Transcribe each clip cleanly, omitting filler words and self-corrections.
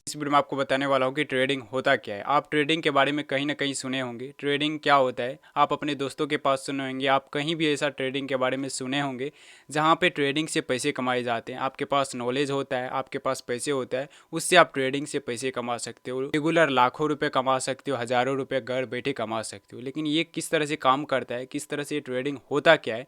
इस वीडियो में आपको बताने वाला हूँ कि ट्रेडिंग होता क्या है। आप ट्रेडिंग के बारे में कहीं ना कहीं सुने होंगे। ट्रेडिंग क्या होता है आप अपने दोस्तों के पास सुने होंगे, आप कहीं भी ऐसा ट्रेडिंग के बारे में सुने होंगे जहाँ पे ट्रेडिंग से पैसे कमाए जाते हैं। आपके पास नॉलेज होता है, आपके पास पैसे होता है, उससे आप ट्रेडिंग से पैसे कमा सकते हो। रेगुलर लाखों रुपये कमा सकते हो, हज़ारों रुपये घर बैठे कमा सकते हो। लेकिन ये किस तरह से काम करता है, किस तरह से ट्रेडिंग होता क्या है,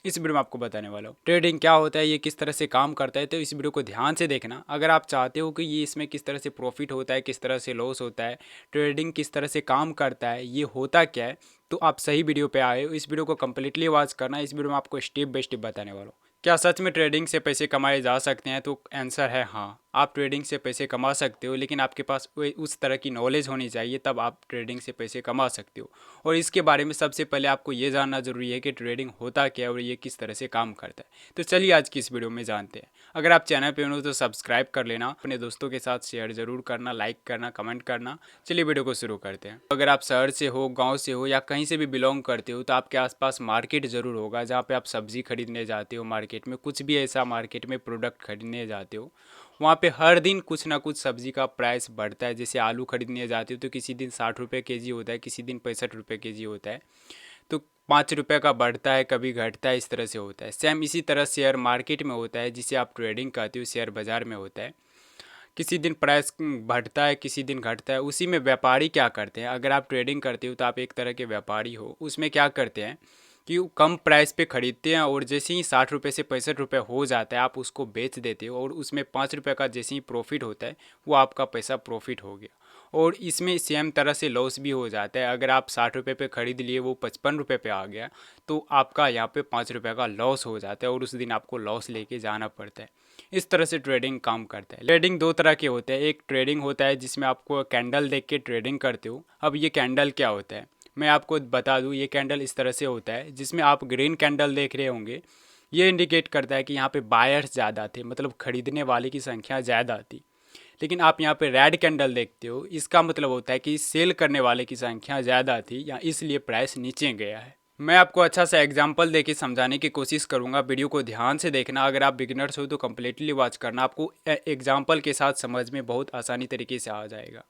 इस वीडियो में आपको बताने वाला हूँ। ट्रेडिंग क्या होता है, ये किस तरह से काम करता है, तो इस वीडियो को ध्यान से देखना। अगर आप चाहते हो कि ये इसमें किस तरह से प्रॉफिट होता है, किस तरह से लॉस होता है, ट्रेडिंग किस तरह से काम करता है, ये होता क्या है, तो आप सही वीडियो पे आए हो। इस वीडियो को कंप्लीटली वॉच करना। इस वीडियो में आपको स्टेप बाय स्टेप बताने वाला हूँ। क्या सच में ट्रेडिंग से पैसे कमाए जा सकते हैं? तो आंसर है हाँ, आप ट्रेडिंग से पैसे कमा सकते हो, लेकिन आपके पास उस तरह की नॉलेज होनी चाहिए, तब आप ट्रेडिंग से पैसे कमा सकते हो। और इसके बारे में सबसे पहले आपको ये जानना ज़रूरी है कि ट्रेडिंग होता क्या है और ये किस तरह से काम करता है। तो चलिए आज की इस वीडियो में जानते हैं। अगर आप चैनल पे हो तो सब्सक्राइब कर लेना, अपने दोस्तों के साथ शेयर ज़रूर करना, लाइक करना, कमेंट करना। चलिए वीडियो को शुरू करते हैं। अगर आप शहर से हो, गाँव से हो या कहीं से भी बिलोंग करते हो तो आपके आसपास मार्केट ज़रूर होगा, जहाँ पे आप सब्ज़ी खरीदने जाते हो। मार्केट में कुछ भी ऐसा मार्केट में प्रोडक्ट खरीदने जाते हो, वहाँ पे हर दिन कुछ ना कुछ सब्ज़ी का प्राइस बढ़ता है। जैसे आलू खरीदने जाते हो तो किसी दिन 60 रुपये के जी होता है, किसी दिन 65 रुपये के जी होता है, तो 5 रुपये का बढ़ता है, कभी घटता है, इस तरह से होता है। सेम इसी तरह शेयर मार्केट में होता है, जिसे आप ट्रेडिंग कहते हो, शेयर बाज़ार में होता है। किसी दिन प्राइस बढ़ता है, किसी दिन घटता है। उसी में व्यापारी क्या करते हैं, अगर आप ट्रेडिंग करते हो तो आप एक तरह के व्यापारी हो। उसमें क्या करते हैं कि वो कम प्राइस पे ख़रीदते हैं और जैसे ही 60 रुपये से 65 रुपये हो जाता है आप उसको बेच देते हो, और उसमें 5 रुपये का जैसे ही प्रॉफिट होता है वो आपका पैसा प्रॉफिट हो गया। और इसमें सेम तरह से लॉस भी हो जाता है। अगर आप 60 रुपये पे ख़रीद लिए, वो 55 रुपये पे आ गया, तो आपका यहाँ पे 5 रुपये का लॉस हो जाता है और उस दिन आपको लॉस लेके जाना पड़ता है। इस तरह से ट्रेडिंग काम करता है। ट्रेडिंग दो तरह के होते हैं। एक ट्रेडिंग होता है जिसमें आपको कैंडल देख के ट्रेडिंग करते हो। अब ये कैंडल क्या होता है मैं आपको बता दूं। ये कैंडल इस तरह से होता है, जिसमें आप ग्रीन कैंडल देख रहे होंगे, ये इंडिकेट करता है कि यहाँ पे बायर्स ज़्यादा थे, मतलब खरीदने वाले की संख्या ज़्यादा थी। लेकिन आप यहाँ पे रेड कैंडल देखते हो, इसका मतलब होता है कि सेल करने वाले की संख्या ज़्यादा थी या इसलिए प्राइस नीचे गया है। मैं आपको अच्छा सा एग्जांपल देके समझाने की कोशिश करूंगा। वीडियो को ध्यान से देखना। अगर आप बिगिनर्स हो तो कम्प्लीटली वॉच करना, आपको एग्जांपल के साथ समझ में बहुत आसानी तरीके से आ जाएगा।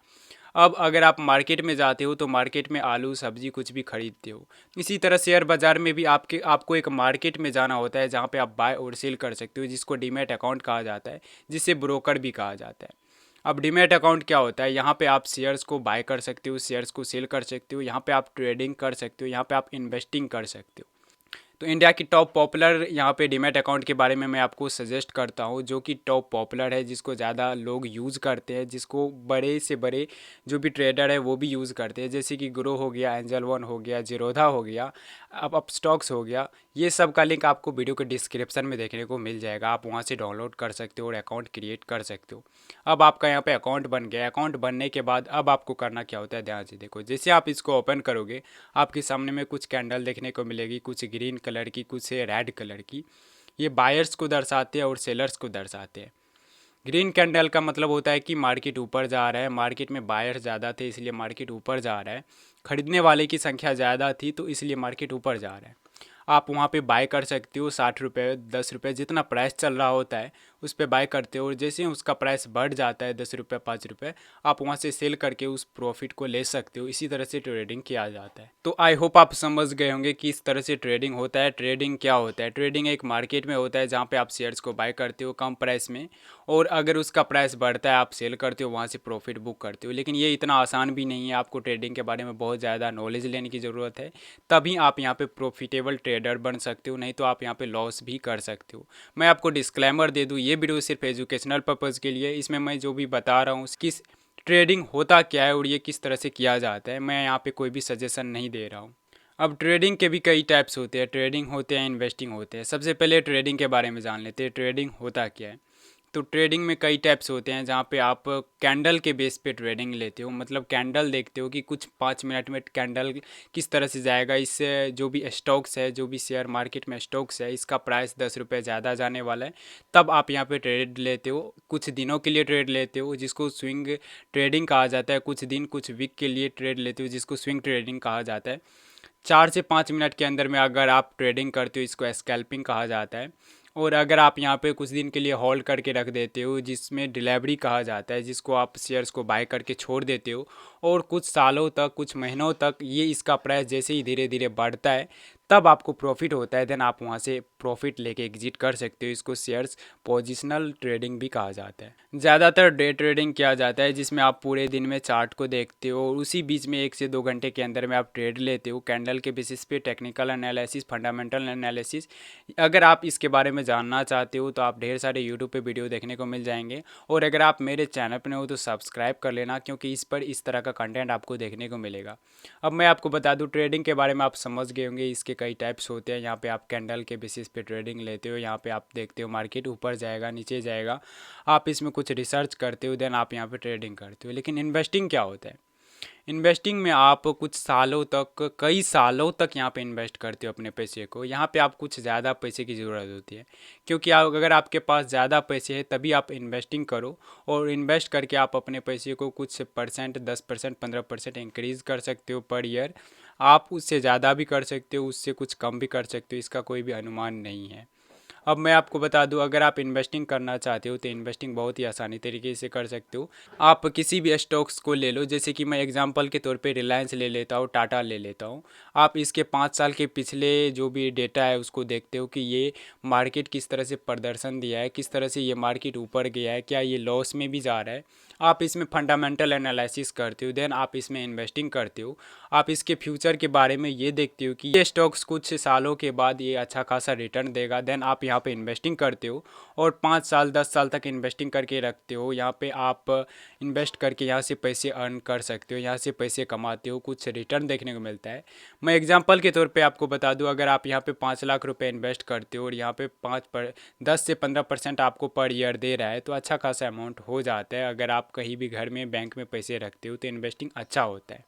अब अगर आप मार्केट में जाते हो तो मार्केट में आलू सब्जी कुछ भी खरीदते हो। इसी तरह शेयर बाज़ार में भी आपको एक मार्केट में जाना होता है, जहाँ पे आप बाय और सेल कर सकते हो, जिसको डीमैट अकाउंट कहा जाता है, जिसे ब्रोकर भी कहा जाता है। अब डीमैट अकाउंट क्या होता है? यहाँ पे आप शेयर्स को बाय कर सकते हो, शेयर्स को सेल कर सकते हो, यहाँ पे आप ट्रेडिंग कर सकते हो, यहाँ पे आप इन्वेस्टिंग कर सकते हो। तो इंडिया की टॉप पॉपुलर यहाँ पे डीमैट अकाउंट के बारे में मैं आपको सजेस्ट करता हूँ, जो कि टॉप पॉपुलर है, जिसको ज़्यादा लोग यूज़ करते हैं, जिसको बड़े से बड़े जो भी ट्रेडर है वो भी यूज़ करते हैं। जैसे कि ग्रो हो गया, एंजल वन हो गया, जीरोधा हो गया, अब स्टॉक्स हो गया। ये सब का लिंक आपको वीडियो के डिस्क्रिप्शन में देखने को मिल जाएगा। आप वहाँ से डाउनलोड कर सकते हो और अकाउंट क्रिएट कर सकते हो। अब आपका यहाँ पे अकाउंट बन गया। अकाउंट बनने के बाद अब आपको करना क्या होता है, ध्यान से देखो। जैसे आप इसको ओपन करोगे, आपके सामने में कुछ कैंडल देखने को मिलेगी, कुछ ग्रीन कलर की, कुछ रेड कलर की। ये बायर्स को दर्शाते हैं और सेलर्स को दर्शाते हैं। ग्रीन कैंडल का मतलब होता है कि मार्केट ऊपर जा रहा है, मार्केट में बायर्स ज़्यादा थे इसलिए मार्केट ऊपर जा रहा है, खरीदने वाले की संख्या ज़्यादा थी तो इसलिए मार्केट ऊपर जा रहा है। आप वहाँ पे बाय कर सकते हो, 60 रुपये, 10 रुपये, जितना प्राइस चल रहा होता है उस पर बाय करते हो, और जैसे ही उसका प्राइस बढ़ जाता है 10 रुपये, 5 रुपये, आप वहाँ से सेल करके उस प्रॉफिट को ले सकते हो। इसी तरह से ट्रेडिंग किया जाता है। तो आई होप आप समझ गए होंगे कि इस तरह से ट्रेडिंग होता है। ट्रेडिंग क्या होता है? ट्रेडिंग एक मार्केट में होता है, जहाँ पे आप शेयर्स को बाय करते हो कम प्राइस में, और अगर उसका प्राइस बढ़ता है आप सेल करते हो, वहाँ से प्रॉफिट बुक करते हो। लेकिन ये इतना आसान भी नहीं है, आपको ट्रेडिंग के बारे में बहुत ज़्यादा नॉलेज लेने की ज़रूरत है, तभी आप यहाँ पे प्रॉफिटेबल ट्रेडर बन सकते हो, नहीं तो आप यहाँ पे लॉस भी कर सकते हो। मैं आपको डिस्क्लेमर दे दूँ, ये वीडियो सिर्फ एजुकेशनल पर्पज़ के लिए। इसमें मैं जो भी बता रहा हूँ, किस ट्रेडिंग होता क्या है और ये किस तरह से किया जाता है, मैं यहाँ पे कोई भी सजेशन नहीं दे रहा हूँ। अब ट्रेडिंग के भी कई टाइप्स होते हैं। ट्रेडिंग होते हैं, इन्वेस्टिंग होते हैं। सबसे पहले ट्रेडिंग के बारे में जान लेते हैं, ट्रेडिंग होता क्या है। तो ट्रेडिंग में कई टाइप्स होते हैं, जहाँ पे आप कैंडल के बेस पे ट्रेडिंग लेते हो, मतलब कैंडल देखते हो कि कुछ 5 मिनट में कैंडल किस तरह से जाएगा। इससे जो भी स्टॉक्स है, जो भी शेयर मार्केट में स्टॉक्स है, इसका प्राइस 10 रुपये ज़्यादा जाने वाला है, तब आप यहाँ पे ट्रेड लेते हो। कुछ दिनों के लिए ट्रेड लेते हो, जिसको स्विंग ट्रेडिंग कहा जाता है। कुछ दिन, कुछ वीक के लिए ट्रेड लेते हो, जिसको स्विंग ट्रेडिंग कहा जाता है। 4 से 5 मिनट के अंदर में अगर आप ट्रेडिंग करते हो, इसको स्कैल्पिंग कहा जाता है। और अगर आप यहाँ पे कुछ दिन के लिए होल्ड करके रख देते हो, जिसमें डिलीवरी कहा जाता है, जिसको आप शेयर्स को बाय करके छोड़ देते हो, और कुछ सालों तक, कुछ महीनों तक ये इसका प्राइस जैसे ही धीरे धीरे बढ़ता है, तब आपको प्रॉफिट होता है, देन आप वहाँ से प्रॉफिट लेके एग्जिट कर सकते हो। इसको शेयर्स पोजिशनल ट्रेडिंग भी कहा जाता है। ज़्यादातर डे ट्रेडिंग किया जाता है, जिसमें आप पूरे दिन में चार्ट को देखते हो और उसी बीच में 1 से 2 घंटे के अंदर में आप ट्रेड लेते हो, कैंडल के बेसिस पे, टेक्निकल एनालिसिस, फंडामेंटल एनालिसिस। अगर आप इसके बारे में जानना चाहते हो तो आप ढेर सारे यूट्यूब पे वीडियो देखने को मिल जाएंगे, और अगर आप मेरे चैनल पर हो तो सब्सक्राइब कर लेना, क्योंकि इस पर इस तरह का कंटेंट आपको देखने को मिलेगा। अब मैं आपको बता दूं, ट्रेडिंग के बारे में आप समझ गए होंगे, इसके कई टाइप्स होते हैं। यहाँ पे आप कैंडल के बेसिस पे ट्रेडिंग लेते हो, यहाँ पे आप देखते हो मार्केट ऊपर जाएगा, नीचे जाएगा, आप इसमें कुछ रिसर्च करते हो, देन आप यहाँ पे ट्रेडिंग करते हो। लेकिन इन्वेस्टिंग क्या होता है? इन्वेस्टिंग में आप कुछ सालों तक, कई सालों तक यहाँ पे इन्वेस्ट करते हो अपने पैसे को। यहाँ पे आप कुछ ज़्यादा पैसे की ज़रूरत होती है, क्योंकि अगर आपके पास ज़्यादा पैसे हैं तभी आप इन्वेस्टिंग करो, और इन्वेस्ट करके आप अपने पैसे को कुछ परसेंट, 10%, 15% इंक्रीज़ कर सकते हो पर ईयर। आप उससे ज़्यादा भी कर सकते हो, उससे कुछ कम भी कर सकते हो, इसका कोई भी अनुमान नहीं है। अब मैं आपको बता दूं, अगर आप इन्वेस्टिंग करना चाहते हो तो इन्वेस्टिंग बहुत ही आसानी तरीके से कर सकते हो। आप किसी भी स्टॉक्स को ले लो, जैसे कि मैं एग्जांपल के तौर पे रिलायंस ले लेता हूँ, टाटा ले लेता हूँ। आप इसके 5 साल के पिछले जो भी डेटा है उसको देखते हो कि ये मार्केट किस तरह से प्रदर्शन दिया है, किस तरह से ये मार्केट ऊपर गया है, क्या ये लॉस में भी जा रहा है। आप इसमें फंडामेंटल एनालिसिस करते हो, देन आप इसमें इन्वेस्टिंग करते हो। आप इसके फ्यूचर के बारे में ये देखते हो कि ये स्टॉक्स कुछ सालों के बाद ये अच्छा खासा रिटर्न देगा, देन आप यहाँ पे इन्वेस्टिंग करते हो, और 5 साल 10 साल तक इन्वेस्टिंग करके रखते हो। यहाँ पे आप इन्वेस्ट करके यहाँ से पैसे अर्न कर सकते हो, यहाँ से पैसे कमाते हो, कुछ रिटर्न देखने को मिलता है। मैं एग्जांपल के तौर पे आपको बता दूं, अगर आप यहाँ पे 5 लाख रुपए इन्वेस्ट करते हो और यहाँ पे 10 से 15% आपको पर ईयर दे रहा है, तो अच्छा खासा अमाउंट हो जाता है। अगर आप कहीं भी घर में, बैंक में पैसे रखते हो तो इन्वेस्टिंग अच्छा होता है।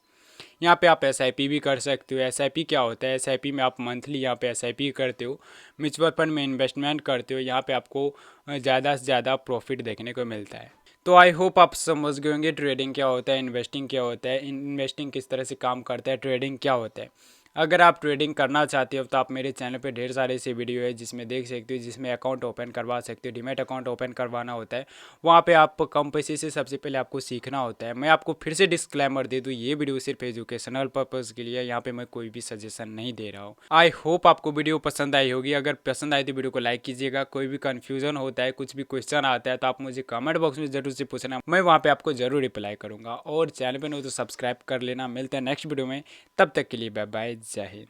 यहाँ पे आप एसआईपी भी कर सकते हो। एसआईपी क्या होता है? एसआईपी में आप मंथली यहाँ पे एसआईपी करते हो, म्यूचुअल फंड में इन्वेस्टमेंट करते हो, यहाँ पे आपको ज़्यादा से ज़्यादा प्रॉफिट देखने को मिलता है। तो आई होप आप समझ गए होंगे ट्रेडिंग क्या होता है, इन्वेस्टिंग क्या होता है, इन्वेस्टिंग किस तरह से काम करता है, ट्रेडिंग क्या होता है। अगर आप ट्रेडिंग करना चाहते हो तो आप मेरे चैनल पे ढेर सारे ऐसे वीडियो है जिसमें देख सकते हो, जिसमें अकाउंट ओपन करवा सकते हो, डीमैट अकाउंट ओपन करवाना होता है। वहाँ पे आप कम पैसे से सबसे पहले आपको सीखना होता है। मैं आपको फिर से डिस्क्लेमर दे दूँ, ये वीडियो सिर्फ एजुकेशनल पर्पज़ के लिए, यहाँ पे मैं कोई भी सजेशन नहीं दे रहा हूँ। आई होप आपको वीडियो पसंद आई होगी। अगर पसंद आई तो वीडियो को लाइक कीजिएगा। कोई भी कन्फ्यूजन होता है, कुछ भी क्वेश्चन आता है तो आप मुझे कमेंट बॉक्स में जरूर से पूछना, मैं वहाँ पे आपको जरूर रिप्लाई करूँगा। और चैनल पर नहीं तो सब्सक्राइब कर लेना। मिलते हैं नेक्स्ट वीडियो में, तब तक के लिए बाय बाय, जय हिंद।